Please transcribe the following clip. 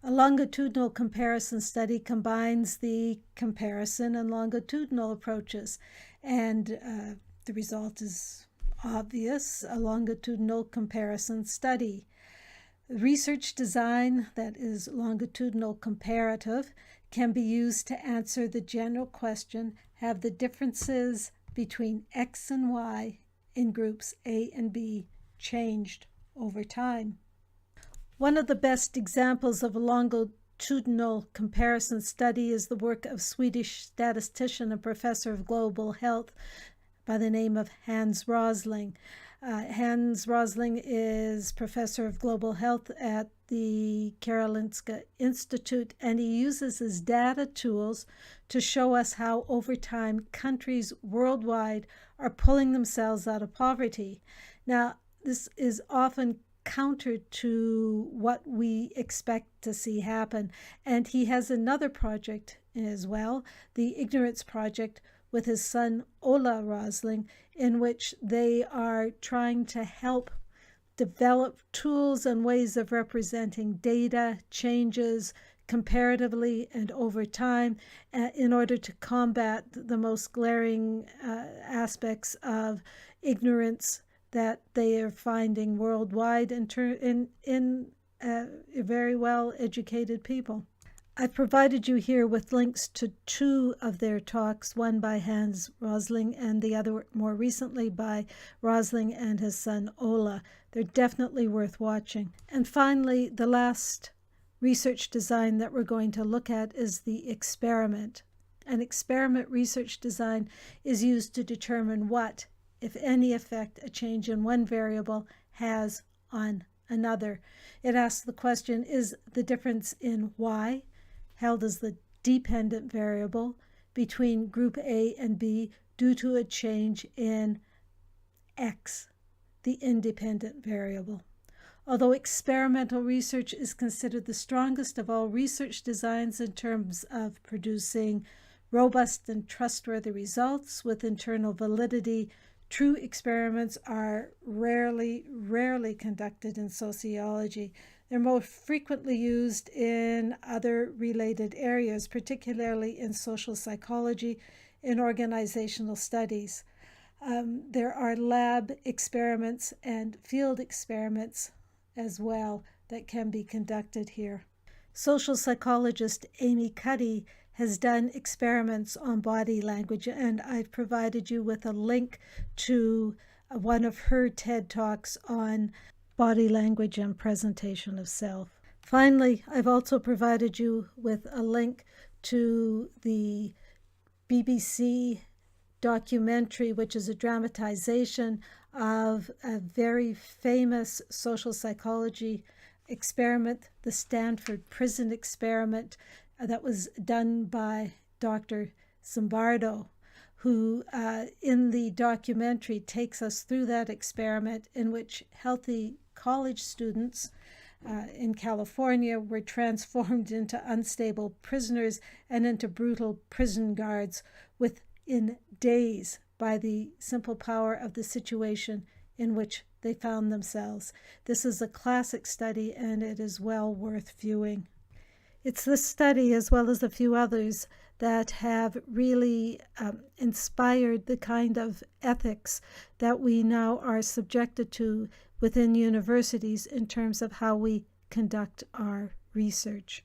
A longitudinal comparison study combines the comparison and longitudinal approaches, and the result is obvious: a longitudinal comparison study. Research design that is longitudinal comparative can be used to answer the general question: have the differences between X and Y in groups A and B changed over time? One of the best examples of a longitudinal comparison study is the work of Swedish statistician and professor of global health by the name of Hans Rosling. Hans Rosling is professor of global health at the Karolinska Institute, and he uses his data tools to show us how, over time, countries worldwide are pulling themselves out of poverty. Now, this is often counter to what we expect to see happen. And he has another project as well, the Ignorance Project, with his son Ola Rosling, in which they are trying to help develop tools and ways of representing data changes comparatively and over time in order to combat the most glaring aspects of ignorance that they are finding worldwide in very well-educated people. I've provided you here with links to two of their talks, one by Hans Rosling and the other more recently by Rosling and his son Ola. They're definitely worth watching. And finally, the last research design that we're going to look at is the experiment. An experiment research design is used to determine what, if any, effect a change in one variable has on another. It asks the question: is the difference in Y held as the dependent variable between group A and B due to a change in X, the independent variable? Although experimental research is considered the strongest of all research designs in terms of producing robust and trustworthy results with internal validity, true experiments are rarely conducted in sociology. They're more frequently used in other related areas, particularly in social psychology, in organizational studies. There are lab experiments and field experiments as well that can be conducted here. Social psychologist Amy Cuddy has done experiments on body language, and I've provided you with a link to one of her TED Talks on body language and presentation of self. Finally, I've also provided you with a link to the BBC documentary, which is a dramatization of a very famous social psychology experiment, the Stanford Prison Experiment, that was done by Dr. Zimbardo, who in the documentary takes us through that experiment in which healthy college students in California were transformed into unstable prisoners and into brutal prison guards within days by the simple power of the situation in which they found themselves. This is a classic study, and it is well worth viewing. It's this study, as well as a few others, that have really inspired the kind of ethics that we now are subjected to within universities in terms of how we conduct our research.